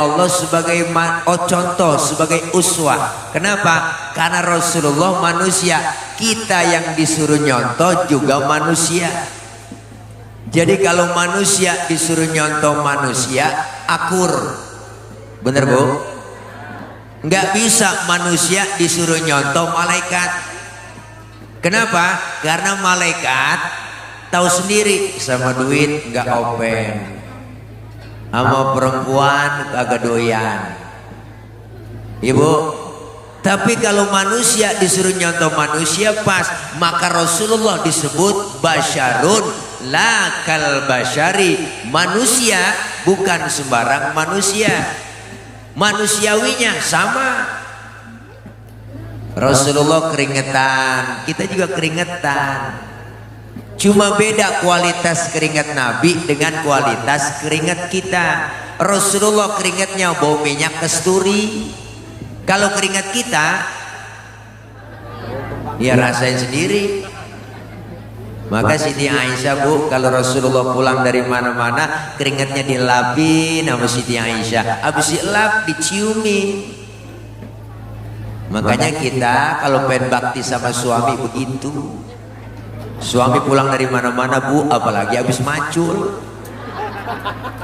Allah sebagai contoh, sebagai uswah. Kenapa? Karena Rasulullah manusia, kita yang disuruh nyontoh juga manusia. Jadi kalau manusia disuruh nyontoh manusia, akur. Bener Bu? Nggak bisa manusia disuruh nyontoh malaikat. Kenapa? Karena malaikat tahu sendiri sama duit nggak open, sama perempuan kagak doyan. Ibu, tapi kalau manusia disuruh nyontoh manusia pas, maka Rasulullah disebut basyarun la kal basyari. Manusia bukan sembarang manusia, manusiawinya sama. Rasulullah keringetan, kita juga keringetan. Cuma beda kualitas keringat Nabi dengan kualitas keringat kita. Rasulullah keringatnya bau minyak kasturi. Kalau keringat kita, ya rasain sendiri. Maka Siti Aisyah Bu, kalau Rasulullah pulang dari mana-mana, keringatnya dilapin sama Siti Aisyah. Habis dilap, diciumi. Makanya kita kalau pengen bakti sama suami begitu. Suami pulang dari mana-mana Bu, apalagi habis macul,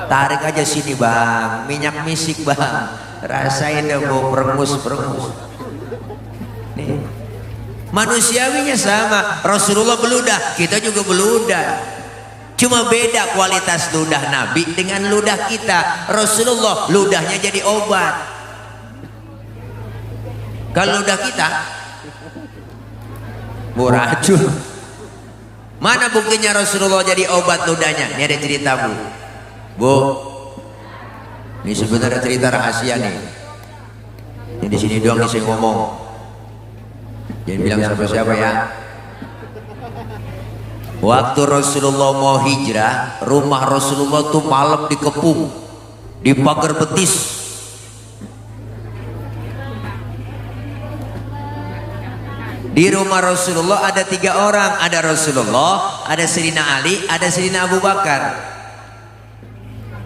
tarik aja sini Bang, minyak misik Bang, rasain deh Bu, perengus-perengus. Nih, manusiawinya sama. Rasulullah beludah, kita juga beludah. Cuma beda kualitas ludah Nabi dengan ludah kita. Rasulullah ludahnya jadi obat. Kalau ludah kita Bu, racun. Mana buktinya Rasulullah jadi obat ludahnya? Ini ada cerita Bu. Bu, ini sebenarnya cerita rahasia nih. Ini di sini doang nih saya ngomong. Jangan bilang siapa-siapa ya. Waktu Rasulullah mau hijrah, rumah Rasulullah tuh malam dikepung, di pagar betis. Di rumah Rasulullah ada 3 orang, ada Rasulullah, ada Sayyidina Ali, ada Sayyidina Abu Bakar.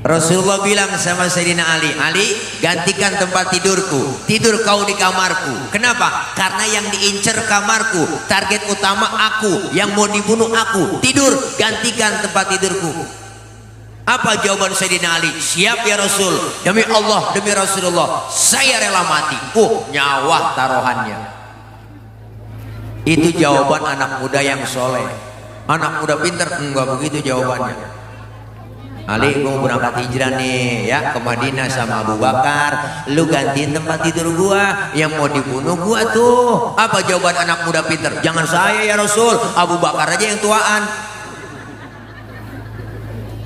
Rasulullah bilang sama Sayyidina Ali, Ali gantikan tempat tidurku, tidur kau di kamarku. Kenapa? Karena yang diincar kamarku, target utama aku, yang mau dibunuh aku. Tidur, gantikan tempat tidurku. Apa jawaban Sayyidina Ali? Siap ya Rasul, demi Allah, demi Rasulullah, saya rela mati. Nyawa taruhannya. Itu jawaban anak muda yang soleh. Anak muda pinter enggak begitu jawabannya. Ali, gue mau berangkat hijrah nih ya ke Madinah sama Abu Bakar, lu gantiin tempat tidur gua, yang mau dibunuh gua tuh. Apa jawaban anak muda pinter? Jangan saya ya Rasul, Abu Bakar aja yang tuaan.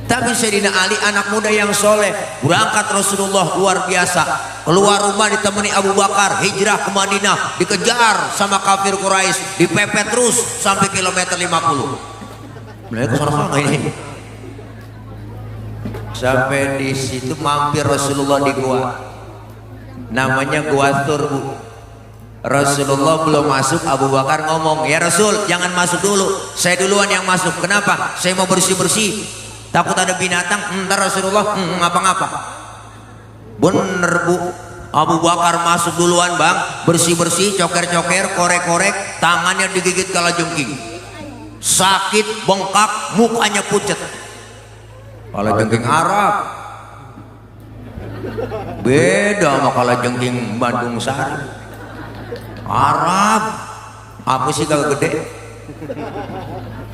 Tapi Sayyidina Ali anak muda yang soleh, berangkat Rasulullah luar biasa, keluar rumah ditemani Abu Bakar, hijrah ke Madinah, dikejar sama kafir Quraisy, dipepet terus sampai kilometer 50. Mereka sana ini. Sampai di situ mampir Rasulullah di gua, namanya Gua Thur Bu. Rasulullah belum masuk, Abu Bakar ngomong, ya Rasul jangan masuk dulu, saya duluan yang masuk. Kenapa? Saya mau bersih-bersih, takut ada binatang. Ntar Rasulullah ngapa-ngapa. Bener Bu, Abu Bakar masuk duluan Bang, bersih-bersih, coker-coker, korek-korek, tangannya digigit kalajengking, sakit, bengkak, mukanya pucet. Kalajengking Arab beda sama kalajengking Bandung Sari. Arab apa sih kalau gede,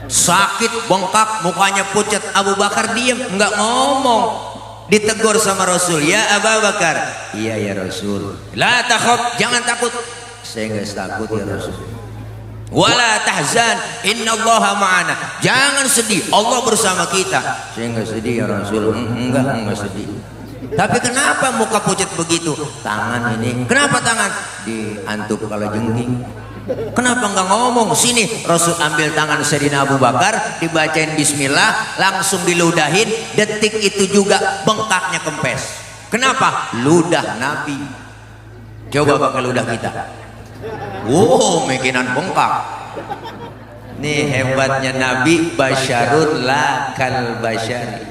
sakit, bengkak, mukanya pucat. Abu Bakar diam, nggak ngomong. Ditegur sama Rasul, ya Abu Bakar. Iya ya Rasul. La takhaf, jangan takut. Saya nggak takut ya Rasul. Wala tahzan, innallaha ma'ana. Jangan sedih, Allah bersama kita. Saya nggak sedih ya Rasul. Enggak sedih. Tapi kenapa muka pucat begitu? Tangan ini. Kenapa tangan? Diantuk kalajengking. Kenapa nggak ngomong? Sini, Rasul ambil tangan Sayyidina Abu Bakar, dibacain bismillah, langsung diludahin. Detik itu juga bengkaknya kempes. Kenapa? Ludah Nabi. Coba pakai ludah kita. Mikinan bengkak. Nih hebatnya Nabi, basyarun la kal basyari.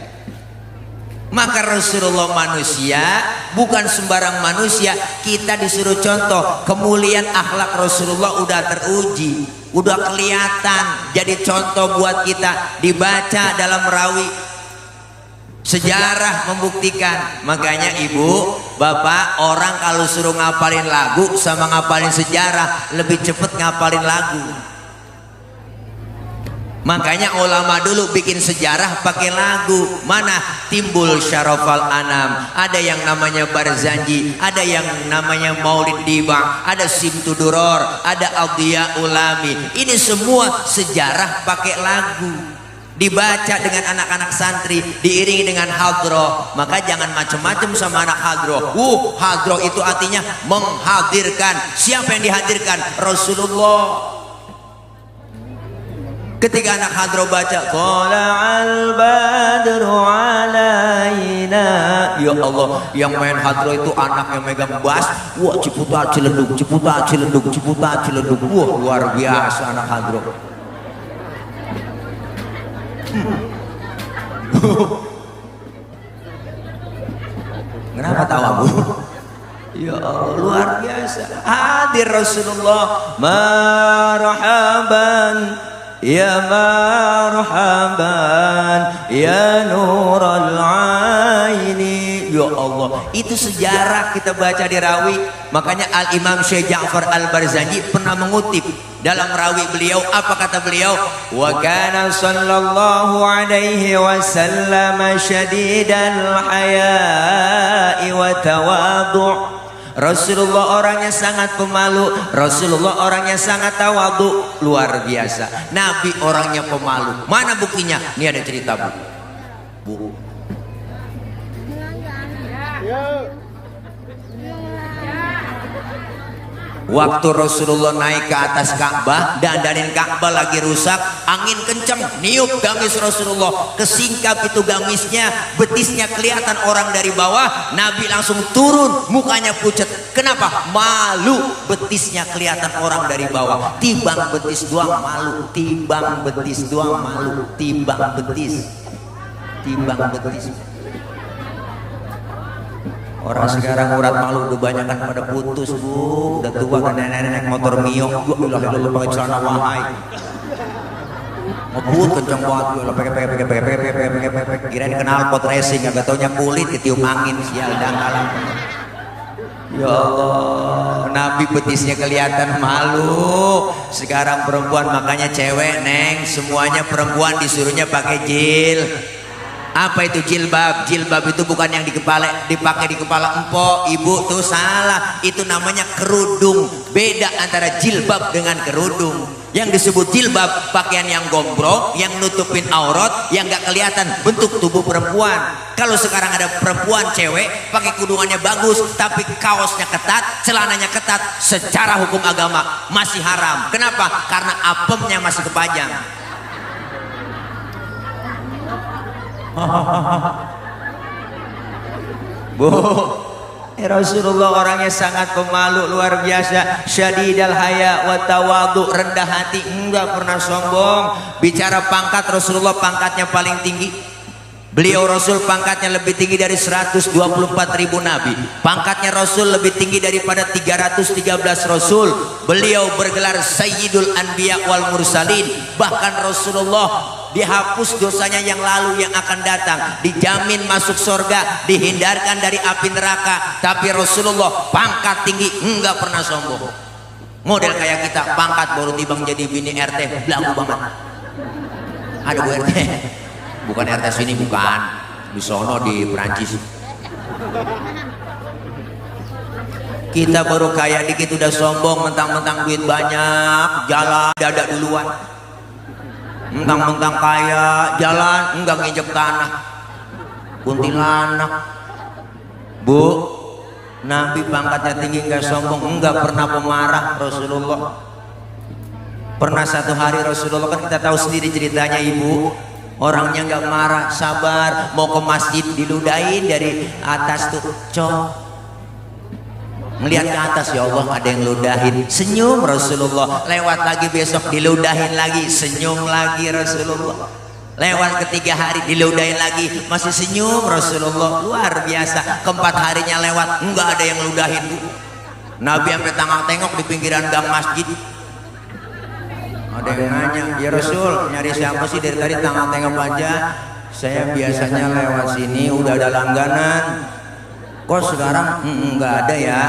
Maka Rasulullah manusia, bukan sembarang manusia. Kita disuruh contoh kemuliaan akhlak Rasulullah, udah teruji, udah kelihatan, jadi contoh buat kita. Dibaca dalam rawi, sejarah membuktikan. Makanya ibu, bapak, orang kalau suruh ngapalin lagu sama ngapalin sejarah, lebih cepet ngapalin lagu. Makanya ulama dulu bikin sejarah pakai lagu. Mana Timbul Syarafal Anam, ada yang namanya Barzanji, ada yang namanya Maulid Diba, ada Simtuduror, ada Adhiya Ulami. Ini semua sejarah pakai lagu, dibaca dengan anak-anak santri, diiringi dengan hadroh. Maka jangan macam-macam sama anak hadroh. Hadroh itu artinya menghadirkan. Siapa yang dihadirkan? Rasulullah. Ketika anak hadroh baca Thala'al badru alaina, ya Allah, yang main hadroh itu anak yang megang bass. Wah, Ciputat Ciledug, Ciputat Ciledug, Ciputat Ciledug. Wah, luar biasa anak hadroh. Kenapa tawa, Bu? Ya Allah, luar biasa. Hadir Rasulullah, marhaban ya marhaban ya nural aini. Ya Allah, itu sejarah kita baca di rawi. Makanya Al Imam Syekh Ja'far Al Barzanji pernah mengutip dalam rawi beliau, apa kata beliau? Wa kana sallallahu alaihi wasallam syadidal haya'i wa tawadhu'. Rasulullah orangnya sangat pemalu, Rasulullah orangnya sangat tawadhu, luar biasa. Nabi orangnya pemalu. Mana buktinya? Ini ada cerita, Bu. Waktu Rasulullah naik ke atas Ka'bah, dandanin Ka'bah lagi rusak, angin kencang, niup gamis Rasulullah, kesingkap itu gamisnya, betisnya kelihatan orang dari bawah. Nabi langsung turun, mukanya pucat. Kenapa? Malu, betisnya kelihatan orang dari bawah. Timbang betis doang malu, timbang betis doang malu, timbang betis, timbang betis. Orang sekarang urat malu udah banyak kan pada putus, Bu. Udah tua kan nenek-nenek motor Mio. Gua bilang pakai celana wahai. Ngebut kenceng banget, gua pakai kirain kenal pot racing, agak taunya kulit ketiup angin, sial dangkalan. Ya Allah, Nabi betisnya kelihatan, malu. Sekarang perempuan, makanya cewek, Neng, semuanya perempuan disuruhnya pakai jil. Apa itu jilbab? Jilbab itu bukan yang dipakai di kepala empok, ibu, tuh salah. Itu namanya kerudung. Beda antara jilbab dengan kerudung. Yang disebut jilbab, pakaian yang gombrong, yang nutupin aurat, yang gak kelihatan bentuk tubuh perempuan. Kalau sekarang ada perempuan cewek pakai kudungannya bagus, tapi kaosnya ketat, celananya ketat, secara hukum agama masih haram. Kenapa? Karena apemnya masih kepajang. Bu, Rasulullah orangnya sangat pemalu, luar biasa. Syadidal haya wa tawadhu, rendah hati, enggak pernah sombong. Bicara pangkat, Rasulullah pangkatnya paling tinggi. Beliau Rasul pangkatnya lebih tinggi dari 124.000 nabi. Pangkatnya Rasul lebih tinggi daripada 313 Rasul. Beliau bergelar Sayyidul Anbiya wal Mursalin. Bahkan Rasulullah dihapus dosanya yang lalu, yang akan datang, dijamin masuk surga, dihindarkan dari api neraka. Tapi Rasulullah pangkat tinggi, enggak pernah sombong. Model kayak kita, pangkat baru tibang jadi bini RT, belagu banget. Ada Bu RT, bukan RT sini, bukan di sono di Perancis. Kita baru kaya dikit udah sombong, mentang-mentang duit banyak, jalan dada duluan. Mentang-mentang kaya, jalan enggak nginjek tanah. Kuntilanak. Bu, Nabi pangkatnya tinggi, enggak sombong, enggak pernah pemarah Rasulullah. Pernah satu hari Rasulullah, kan kita tahu sendiri ceritanya, Ibu, orangnya enggak marah, sabar, mau ke masjid diludahin dari atas tuh, ngelihat ke atas, ya Allah ada yang ludahin, senyum Rasulullah. Lewat lagi besok diludahin lagi, senyum lagi Rasulullah. Lewat ketiga hari diludahin lagi, masih senyum Rasulullah, luar biasa. Keempat harinya lewat, enggak ada yang ludahin. Nabi sampai tengok di pinggiran gang masjid. Ada yang nanya, ya Rasul, nyari siapa sih dari tadi tengok aja? Saya biasanya lewat sini udah ada langganan. Kok sekarang enggak ada ya?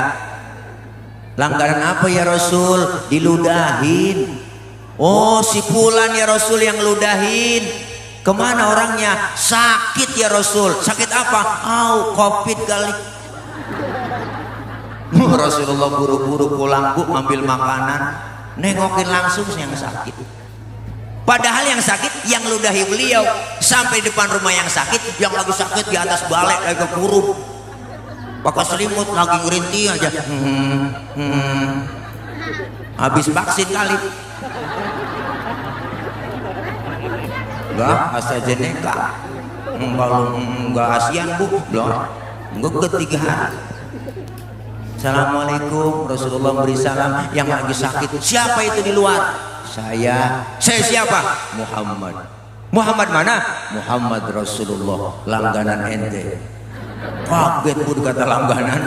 Langganan apa ya Rasul? Diludahin. Oh, si Fulan ya Rasul yang ludahin. Kemana orangnya? Sakit ya Rasul. Sakit apa? Covid kali. Rasulullah buru-buru pulang, Bu, ambil makanan, nengokin langsung yang sakit. Padahal yang sakit yang ludahi beliau. Sampai depan rumah yang sakit, yang lagi sakit di atas balai lagi kurung, pakai selimut lagi ngerintih aja. Habis vaksin kali. Enggak, AstraZeneca. Kalau enggak ASEAN, Bu, belum. Enggak ketiga hari. Assalamualaikum. Rasulullah beri salam. Yang lagi sakit, siapa itu di luar? Saya siapa? Muhammad. Muhammad mana? Muhammad Rasulullah, langganan ente. Kaget pun kata langganan.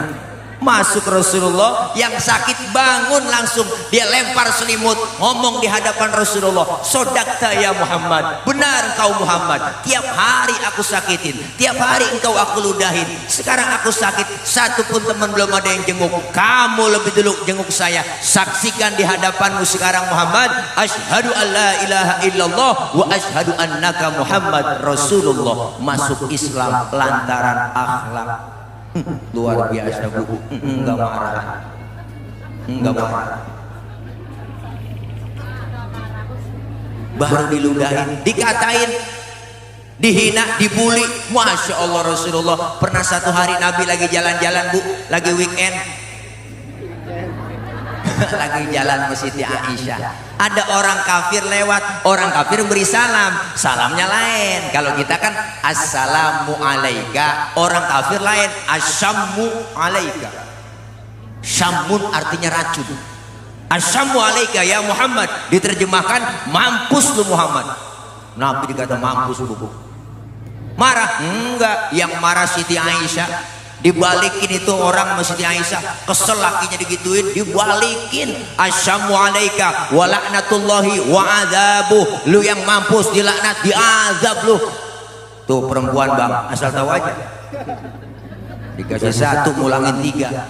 Masuk Rasulullah, yang sakit bangun langsung, dia lempar selimut, ngomong di hadapan Rasulullah, sodakta ya Muhammad, benar engkau Muhammad, tiap hari aku sakitin, tiap hari engkau aku ludahin, sekarang aku sakit, satu pun teman belum ada yang jenguk, kamu lebih dulu jenguk saya, saksikan di hadapanmu sekarang Muhammad, asyhadu an la ilaha illallah wa asyhadu annaka Muhammad Rasulullah. Masuk Islam lantaran akhlak. Luar biasa, Bu. Enggak marah. Enggak marah. Baru diludahin, dikatain, dihina, dibully. Masya Allah. Rasulullah pernah satu hari Nabi lagi jalan-jalan, Bu, lagi weekend, lagi jalan ke Siti Aisyah. Ada orang kafir lewat, orang kafir beri salam, salamnya lain. Kalau kita kan assalamu alaika, orang kafir lain asyammu alaika. Syamun artinya racun. Asyammu alaika ya Muhammad, diterjemahkan mampus lu Muhammad. Nabi dikata mampus, Bu. Marah? Enggak, yang marah Siti Aisyah. Dibalikin itu orang Siti Aisyah, kesel lakinya digituin, dibalikin. Asyamu alaika wa la'natullahi wa adzabuh, lu yang mampus, dilaknat, diazab lu. Tuh perempuan Bang, asal tahu aja, dikasih satu ngulangin tiga.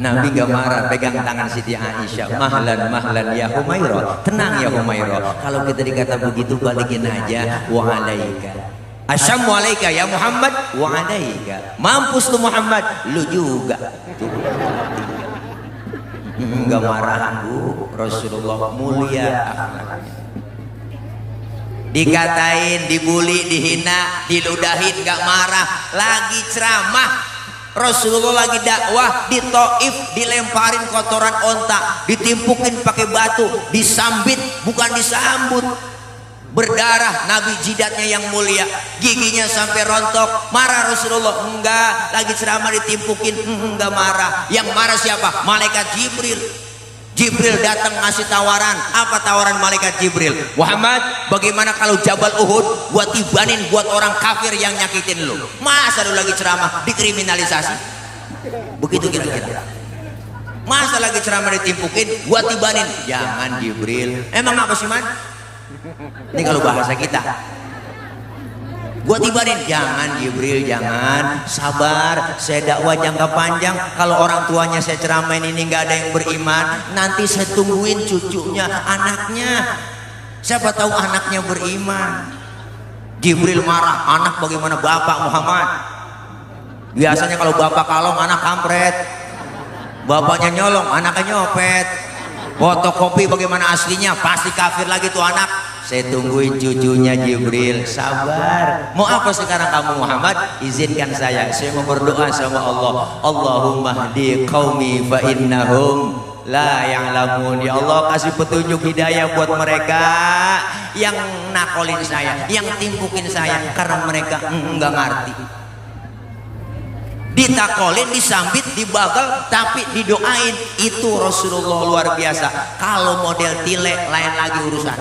Nabi gak marah, pegang tangan Siti Aisyah, mahlan ya Humairah, tenang ya Humairah, kalau kita dikata begitu balikin aja, wa alaika. Asyammu alaika ya Muhammad wa alaika. Mampus lu Muhammad, lu juga. Enggak marahan, Bu. Rasulullah mulia akhlaknya. Dikatain, dibully, dihina, diludahin, enggak marah. Lagi ceramah, Rasulullah lagi dakwah di Taif, dilemparin kotoran onta, ditimpukin pakai batu, disambit bukan disambut. Berdarah, Nabi jidatnya yang mulia, giginya sampai rontok. Marah Rasulullah? Enggak. Lagi ceramah ditimpukin, enggak marah. Yang marah siapa? Malaikat Jibril. Jibril datang ngasih tawaran. Apa tawaran malaikat Jibril? Muhammad, bagaimana kalau Jabal Uhud buat tibanin buat orang kafir yang nyakitin lu? Masa lu lagi ceramah dikriminalisasi? Begitu kira-kira. Masa lagi ceramah ditimpukin buat tibanin? Jangan Jibril. Emang apa sih, Man? Ini kalau bahasa kita, gua tibanin. Jangan Jibril, jangan, sabar, saya dakwah jangka panjang. Kalau orang tuanya saya ceramain ini nggak ada yang beriman, nanti saya tungguin cucunya, anaknya, siapa tahu anaknya beriman. Jibril marah, anak bagaimana bapak Muhammad? Biasanya kalau bapak kalong anak kampret, bapaknya nyolong anaknya nyopet. Fotokopi bagaimana aslinya, pasti kafir lagi tuh anak. Saya tungguin cucunya Jibril, sabar. Mau apa sekarang kamu Muhammad? Izinkan saya mau berdoa sama Allah. Allahumma hdi qaumi fa innahum la ya'lamun. Ya Allah, kasih petunjuk hidayah buat mereka yang nakolin saya, yang timpukin saya, karena mereka enggak ngerti. Ditakolin, disambit, dibagal, tapi didoain. Itu Rasulullah luar biasa. Kalau model tilek lain lagi urusan.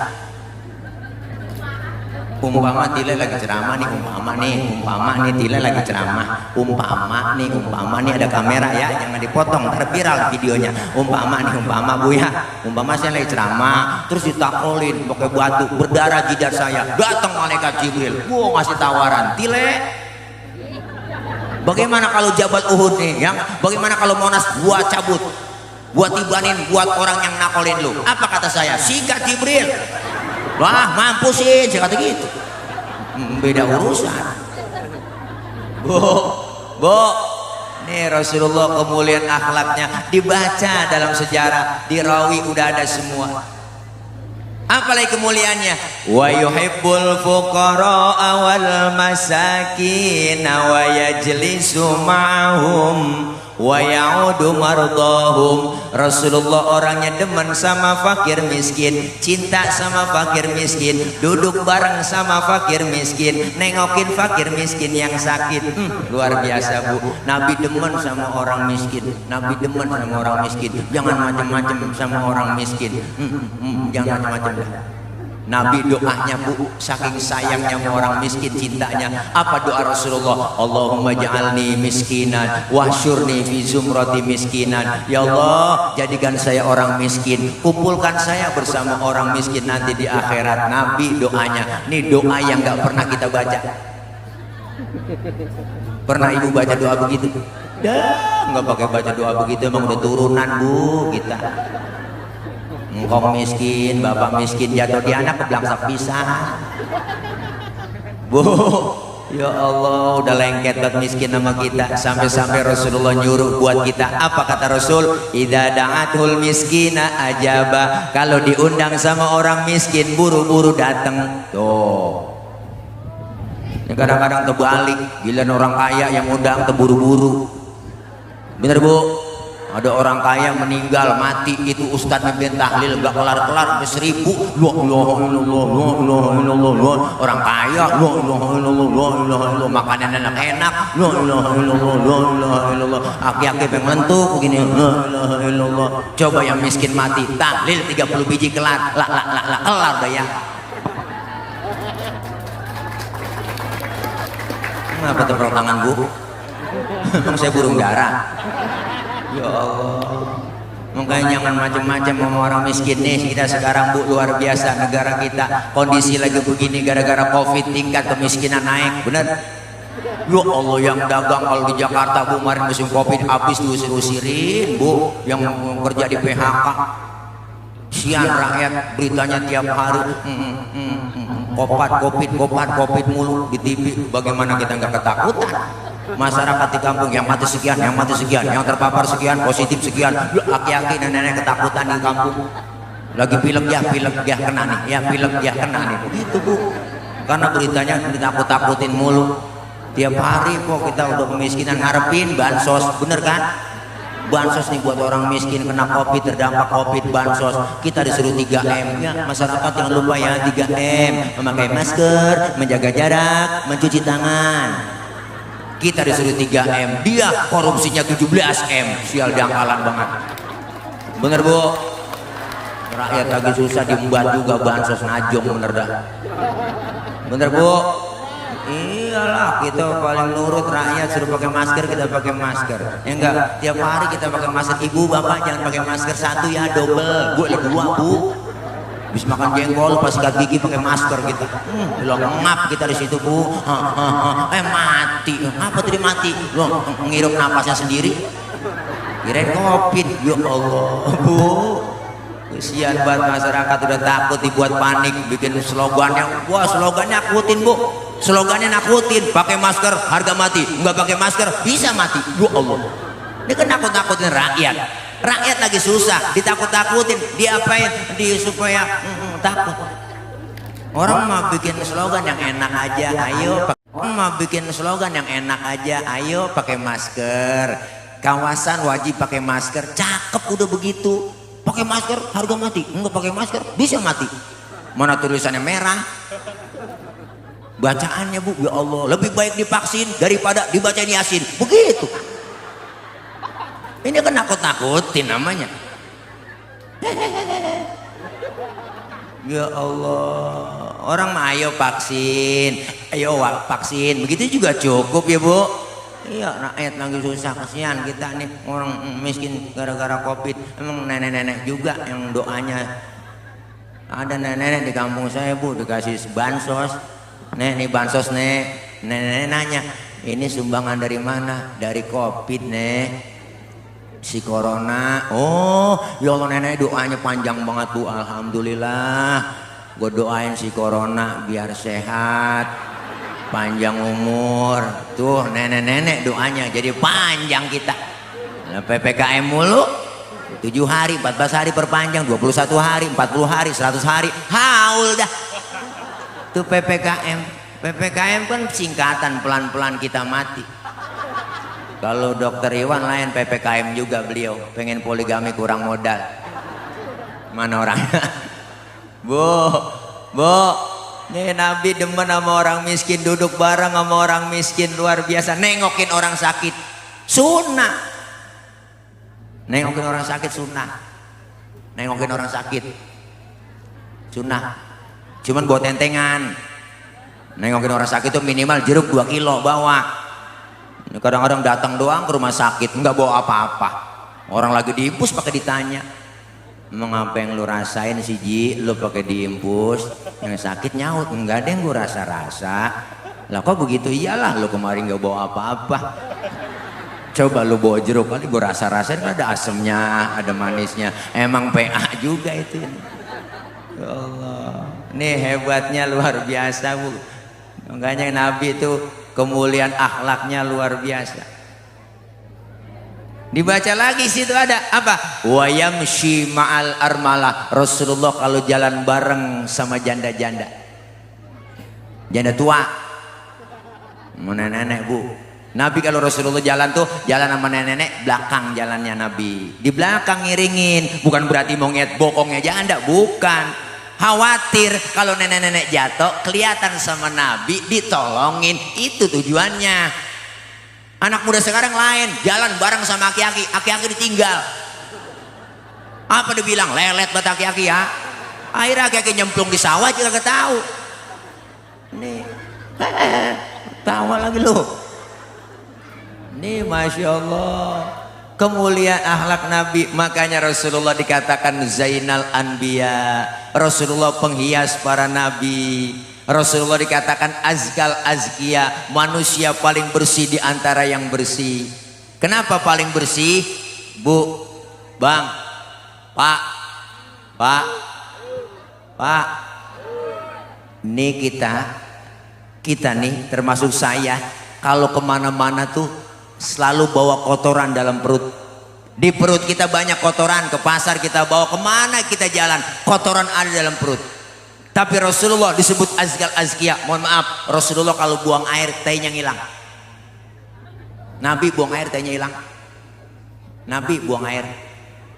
Umpama Tile lagi ceramah nih, umpama nih Tile lagi ceramah, umpama nih ada kamera ya, jangan dipotong, ntar viral videonya. Umpama Bu ya, umpama saya lagi ceramah, terus ditakolin pakai batu, berdarah jidat saya, datang malaikat Jibril, gua ngasih tawaran, Tile, bagaimana kalau jabat Uhud nih, bagaimana kalau Monas gua cabut, gua tibanin buat orang yang nakolin lu? Apa kata saya? Sikat Jibril. Wah, mampusin, saya kata gitu. Beda urusan. Bu, nih Rasulullah kemuliaan akhlaknya dibaca dalam sejarah, di rawi udah ada semua. Apalagi kemuliaannya? Wa yuhibbul fuqara wal masakin wa yajlisu ma'hum wa ya'udu mardahum. Rasulullah orangnya demen sama fakir miskin, cinta sama fakir miskin, duduk bareng sama fakir miskin, nengokin fakir miskin yang sakit. Luar biasa Bu, Nabi demen sama orang miskin, Nabi demen sama orang miskin. Jangan macam-macam sama orang miskin, jangan macam-macam. Nabi doanya Bu, saking sayangnya sama orang miskin, cintanya. Apa doa Rasulullah? Allahumma ja'alni miskinan wahsyurni fi zumrati miskinan. Ya Allah, jadikan saya orang miskin, kumpulkan saya bersama orang miskin nanti di akhirat. Nabi doanya, nih doa yang gak pernah kita baca. Pernah ibu baca doa begitu? Dah, nggak pakai baca doa begitu, emang udah turunan Bu kita. Engkau miskin, bapak miskin, jatuh di anak kebelangsak pisah. Bu, ya Allah, udah lengket banget miskin sama kita. Sampai-sampai Rasulullah nyuruh buat kita. Apa kata Rasul? Idza da'atul miskina ajaba. Kalau diundang sama orang miskin, buru-buru datang. Tuh. Kadang-kadang terbalik, giliran orang kaya yang undang terburu-buru. Bener Bu? Ada orang kaya meninggal mati, itu ustadz mimpin tahlil gak kelar-kelar sampai 1000. Orang kaya makanan enak-enak, aki-aki pengen melentuk begini. Coba yang miskin mati, tahlil 30 biji kelar, kelar dah ya. Kenapa tepuk tangan Bu? Emang saya burung dara? Ya Allah, makanya jangan macam-macam sama orang miskin nih. Kita sekarang Bu, luar biasa negara kita, kondisi lagi begini gara-gara Covid, tingkat kemiskinan naik, bener? Ya Allah, yang dagang kalau di Jakarta Bu, kemarin musim Covid habis diusir-usirin Bu, yang kerja di PHK. Sian rakyat, beritanya tiap hari. Covid mulu di TV. Bagaimana kita nggak ketakutan? Masyarakat di kampung yang mati sekian, yang terpapar sekian, positif sekian. Aki-aki nenek-nenek ketakutan di kampung. Lagi pilek ya kena nih, kena nih. Begitu Bu. Karena beritanya ditakut-takutin mulu. Tiap hari kok kita udah kemiskinan ngarepin bansos, bener kan? Bansos nih buat orang miskin kena Covid, terdampak Covid, bansos. Kita disuruh 3M ya, masyarakat jangan lupa ya 3M, memakai masker, menjaga jarak, mencuci tangan. Kita disuruh 3M, dia korupsinya 17M. Sial, diangkalan banget. Bener Bu? Rakyat lagi susah dibuat juga bansos, najong bener dah. Bener Bu? Iyalah, kita paling nurut rakyat, suruh pakai masker kita pakai masker. Ya enggak, tiap hari kita pakai masker. Ibu bapak jangan pakai masker, satu ya double. Gue dua Bu. Habis makan jengkol pas sikat gigi pakai masker gitu. Belum ngap kita di situ Bu. Mati. Apa tadi mati? Lo ngirup napasnya sendiri. Kirain Covid. Ya Allah Bu. Kesian banget masyarakat, udah takut dibuat panik, bikin slogannya. Wah, slogannya nakutin Bu. Slogannya nakutin, pakai masker harga mati, nggak pakai masker bisa mati. Ya Allah. Ini kan nakut-nakutin rakyat. Rakyat lagi susah, ditakut-takutin, diapain? Supaya takut. Orang mah bikin slogan yang enak aja, ayo. Orang mah bikin slogan yang enak aja, ayo pakai masker. Kawasan wajib pakai masker, cakep udah begitu. Pakai masker harga mati, enggak pakai masker bisa mati. Mana tulisannya merah? Bacaannya Bu, ya Allah, lebih baik divaksin daripada dibacain Yasin. Begitu. Ini kan nakut-nakutin namanya. Ya Allah, orang mah ayo vaksin, ayo vaksin, begitu juga cukup ya Bu. Iya, rakyat lagi susah, kasihan kita nih orang miskin gara-gara COVID. Emang nenek-nenek juga yang doanya. Ada nenek-nenek di kampung saya Bu dikasih bansos. Nih bansos nih, nenek-nenek nanya, ini sumbangan dari mana? Dari COVID nih. Si corona. Oh ya Allah, nenek doanya panjang banget Bu. Alhamdulillah, gue doain si corona biar sehat, panjang umur. Tuh nenek-nenek doanya jadi panjang kita. Nah, PPKM mulu 7 hari 14 hari perpanjang, 21 hari 40 hari 100 hari haul dah. Tuh PPKM kan singkatan, pelan-pelan kita mati. Kalau dokter Iwan lain, PPKM juga beliau, pengen poligami kurang modal. Mana orangnya? Bu, nih Nabi demen sama orang miskin, duduk bareng sama orang miskin, luar biasa. Nengokin orang sakit sunnah, nengokin orang sakit sunnah, nengokin orang sakit sunnah. Cuman buat tentengan, nengokin orang sakit tuh minimal jeruk 2 kilo bawa. Kadang-kadang datang doang ke rumah sakit, nggak bawa apa-apa. Orang lagi diimpus pakai ditanya, emang apa yang lu rasain sih Ji? Lu pakai diimpus, yang sakit nyaut, enggak ada yang gue rasa-rasa. Lah kok begitu? Iyalah, lu kemarin nggak bawa apa-apa. Coba lu bawa jeruk, kali gue rasa-rasain ada asemnya, ada manisnya. Emang PA juga itu. Ya Allah, nih hebatnya luar biasa Bu. Makanya Nabi itu kemuliaan akhlaknya luar biasa. Dibaca lagi situ ada apa? Wa yamshi ma'al armalah. Rasulullah kalau jalan bareng sama janda-janda, janda tua, nenek-nenek Bu. Nabi kalau Rasulullah jalan tuh jalan sama nenek-nenek, belakang jalannya Nabi. Di belakang ngiringin, bukan berarti mau ngeliat bokongnya janda, bukan. Khawatir kalau nenek-nenek jatuh kelihatan sama Nabi, ditolongin, itu tujuannya. Anak muda sekarang lain, jalan bareng sama aki-aki, aki-aki ditinggal. Apa dia bilang? Lelet buat aki-aki ya. Akhirnya aki-aki nyemplung di sawah juga gak tahu. Nih, tawa lagi lu. Nih Masya Allah, kemuliaan akhlak Nabi. Makanya Rasulullah dikatakan Zainal Anbiya, Rasulullah penghias para nabi. Rasulullah dikatakan Azkal Azkiya, manusia paling bersih di antara yang bersih. Kenapa paling bersih? Bu, Bang, Pak, ini kita nih termasuk saya, kalau kemana-mana tuh selalu bawa kotoran dalam perut. Di perut kita banyak kotoran, ke pasar kita bawa, kemana kita jalan kotoran ada dalam perut. Tapi Rasulullah disebut Azkal Azkiya. Mohon maaf, Rasulullah kalau buang air tainya ngilang. Nabi buang air tainya hilang. Nabi buang air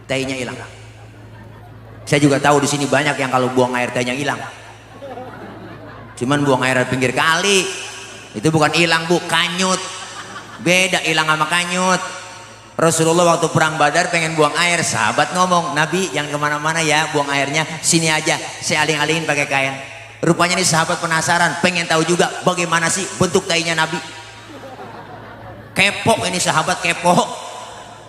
tainya hilang. Saya juga tahu di sini banyak yang kalau buang air tainya hilang. Cuman buang air di pinggir kali. Itu bukan hilang Bu, kanyut. Beda hilang sama kanyut. Rasulullah waktu perang Badar pengen buang air, sahabat ngomong, Nabi jangan kemana-mana ya, buang airnya sini aja, saya aling-alingin pakai kain. Rupanya nih sahabat penasaran, pengen tahu juga bagaimana sih bentuk tainya Nabi. Kepo ini sahabat, kepo.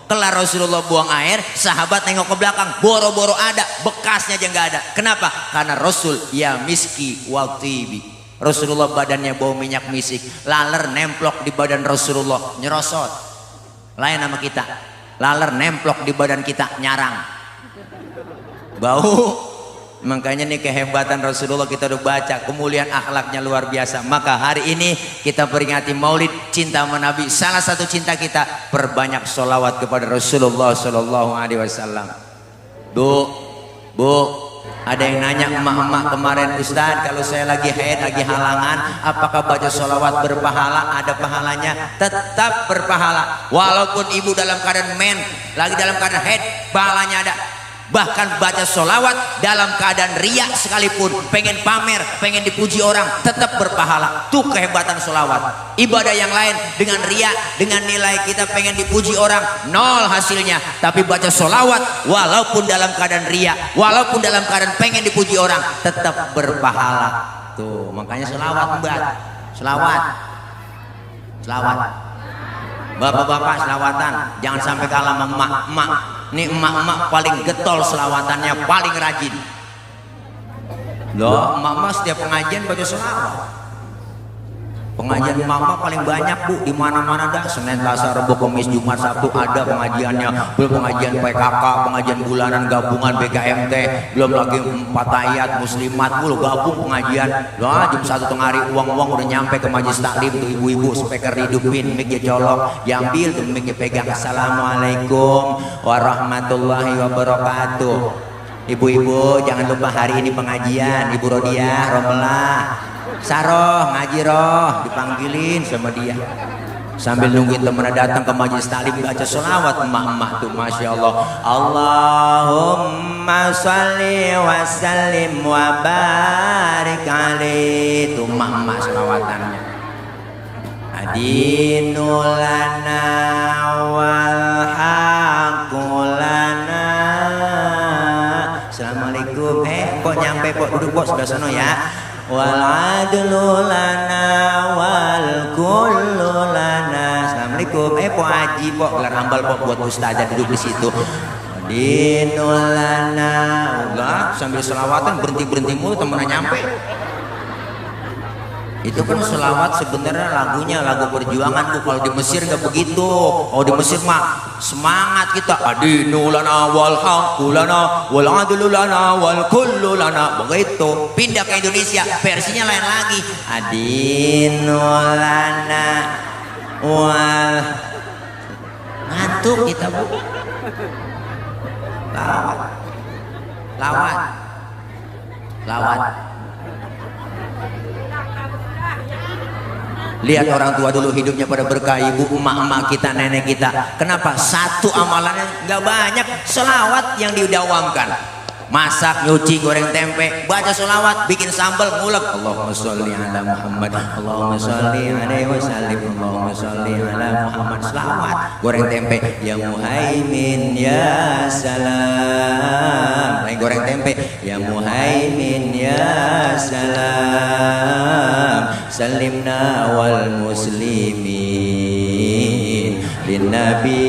Kelar Rasulullah buang air, sahabat nengok ke belakang, boro-boro ada, bekasnya aja nggak ada. Kenapa? Karena Rasul ya miski wal tibi. Rasulullah badannya bau minyak misik, laler nemplok di badan Rasulullah, nyerosot. Lain sama kita, laler nemplok di badan kita, nyarang, bau. Makanya nih kehebatan Rasulullah kita udah baca, kemuliaan akhlaknya luar biasa. Maka hari ini kita peringati Maulid cinta sama Nabi. Salah satu cinta kita, perbanyak sholawat kepada Rasulullah Shallallahu Alaihi Wasallam. Bu, ada yang nanya emak-emak kemarin, Ustadz kalau saya lagi haid, lagi halangan, apakah baca sholawat berpahala? Ada pahalanya, tetap berpahala. Walaupun ibu dalam keadaan lagi dalam keadaan haid, pahalanya ada. Bahkan baca sholawat dalam keadaan riak sekalipun, pengen pamer, pengen dipuji orang, tetap berpahala. Tuh kehebatan sholawat. Ibadah yang lain dengan riak, dengan nilai kita pengen dipuji orang, nol hasilnya. Tapi baca sholawat walaupun dalam keadaan riak, walaupun dalam keadaan pengen dipuji orang, tetap berpahala. Tuh makanya sholawat mbak, sholawat, sholawat. Bapak-bapak selawatan, jangan sampai kalah sama emak-emak. Nih emak-emak paling getol selawatannya, paling rajin. Loh, emak-emak setiap pengajian baca selawat. Pengajian emak-emak paling banyak bu, di mana-mana dah. Senin, Selasa, Rabu, Kamis, Jumat, Sabtu ada pengajiannya. Belum pengajian PKK, pengajian bulanan gabungan BKMT, belum lagi 4 ayat muslimat, lu gabung pengajian. Loh, jam 1 tengah hari uang-uang udah nyampe ke majelis taklim tuh ibu-ibu, speaker hidupin, mic colok, diambil tuh mic pegang. Assalamualaikum warahmatullahi wabarakatuh. Ibu-ibu jangan lupa hari ini pengajian, Ibu Rodiah, Romelah, Saroh, ngaji roh, dipanggilin sama dia. Sambil nungguin temennya datang ke majelis taklim baca sholawat emak-emak tuh, masya Allah. Allahumma sholli wa sallim wa barik alaihi. Tuh emak-emak sholawatannya. Adinulana wal haqqulana. Assalamualaikum. Kok nyampe kok, duduk kok sebelah sana ya. Wal adlu lana wal kullu lana. Assalamualaikum. Po haji po, gelar hambal po buat ustazah duduk di situ. Dinul lana. Enggak, sambil selawatan berhenti mulu temennya nyampe. Itu kan selawat sebenarnya lagunya lagu perjuangan bu. Kalau di Mesir nggak begitu. Oh di Mesir mah semangat kita. Adinu lana wal haqqu lana wal adlu lana wal kullu lana. Begitu. Pindah ke Indonesia versinya lain lagi. Adinu lana wal. Ngantuk kita bu. Lawat. Lawat. Lawat. Lihat orang tua dulu hidupnya pada berkah, ibu, emak-emak kita, nenek kita. Kenapa? Satu amalannya nggak banyak, selawat yang didawamkan. Masak, nyuci, goreng tempe, baca selawat, bikin sambal, ngulek. Allahumma sholli ala Muhammad, Allahumma sholli alaihi wasallim, Allahumma sholli ala Muhammad. Selawat, goreng tempe, ya Muhaimin ya salam. Lain goreng tempe, ya Muhaimin ya salam. Salimna wal muslimin lin nabi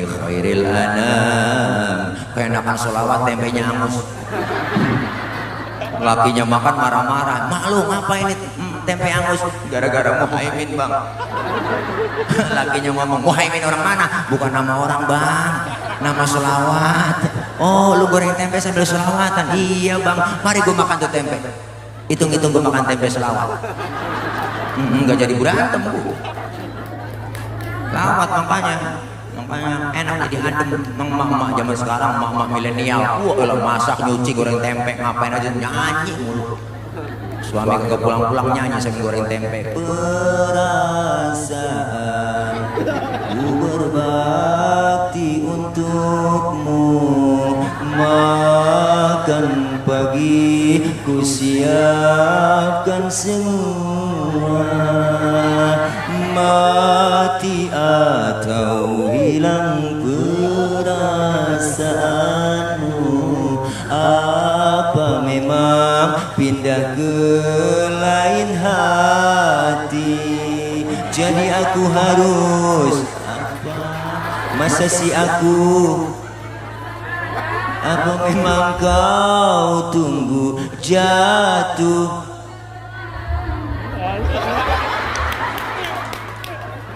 khairil anam. Keenakan sholawat tempenya angus. Lakinya makan marah-marah. Mak lu ngapain ini tempe angus? Gara-gara Muhaimin bang. Lakinya ngomong, Muhaimin orang mana? Bukan nama orang bang, nama sholawat. Oh lu goreng tempe sambil sholawatan? Iya bang, mari gue makan tuh tempe. Hitung-hitung gue makan tempe selawat. Nggak jadi berantem bu. Lawat makanya enak jadi adem. Emak-emak zaman sekarang, emak-emak milenial, kalau masak, nyuci, goreng tempe, ngapain aja nyanyi mulu. Suami kagak pulang-pulang nyanyi sambil goreng tempe. Perasaan ku berbakti untukmu, makan pagi ku siapkan semua, mati atau hilang perasaanmu, apa memang pindah ke lain hati, jadi aku harus apa, masa si aku. Apa memang kau tunggu jatuh?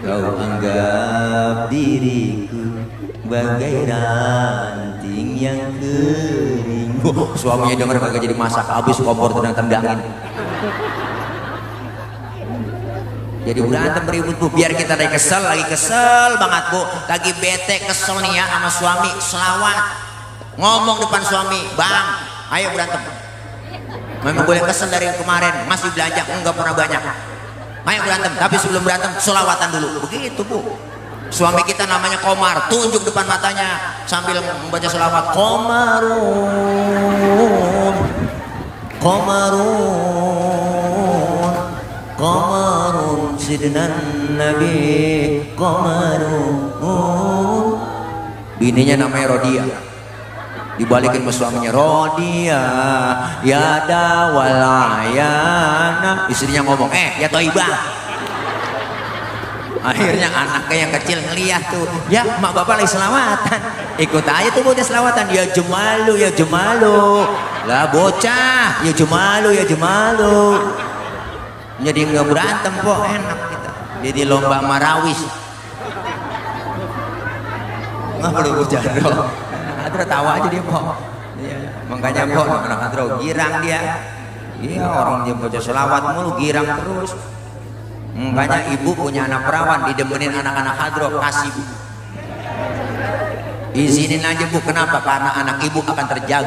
Kau anggap diriku bagai ranting yang kering. Suaminya denger kagak jadi masak, habis kompor tendang-tendangin. Jadi berantem beribut bu, biar kita lagi kesel banget bu, lagi bete kesel nih ya sama suami, selawat. Ngomong depan suami, bang, ayo berantem. Memang boleh kesel dari kemarin, masih belanja, enggak pernah banyak. Ayo berantem, tapi sebelum berantem, sholawatan dulu. Begitu bu. Suami kita namanya Komar, tunjuk depan matanya sambil membaca selawat. Komarun, Komarun, Komarun, Sidnan Nabi, Komarun. Bininya namanya Rodia. Dibalikin ke suaminya, Rodia, ya dawalayana. Istrinya ngomong, ya Toibah. Akhirnya anaknya yang kecil ngeliat tuh, ya mak bapak lagi selawatan, ikut aja tuh bocah selawatan. Ya Jumalu, ya Jumalu, lah bocah, ya Jumalu, ya Jumalu. Jadi nggak berantem kok, enak kita. Jadi lomba marawis. Nggak perlu bocah dong. Hadro tawa aja dia kok. Ya, makanya kok anak Hadro girang dia. Iya orang dia bocah selawat mulu girang terus. Makanya ibu punya anak perawan, didemenin anak-anak Hadro, kasih bu. Izinin aja bu, kenapa? Karena anak ibu akan terjaga.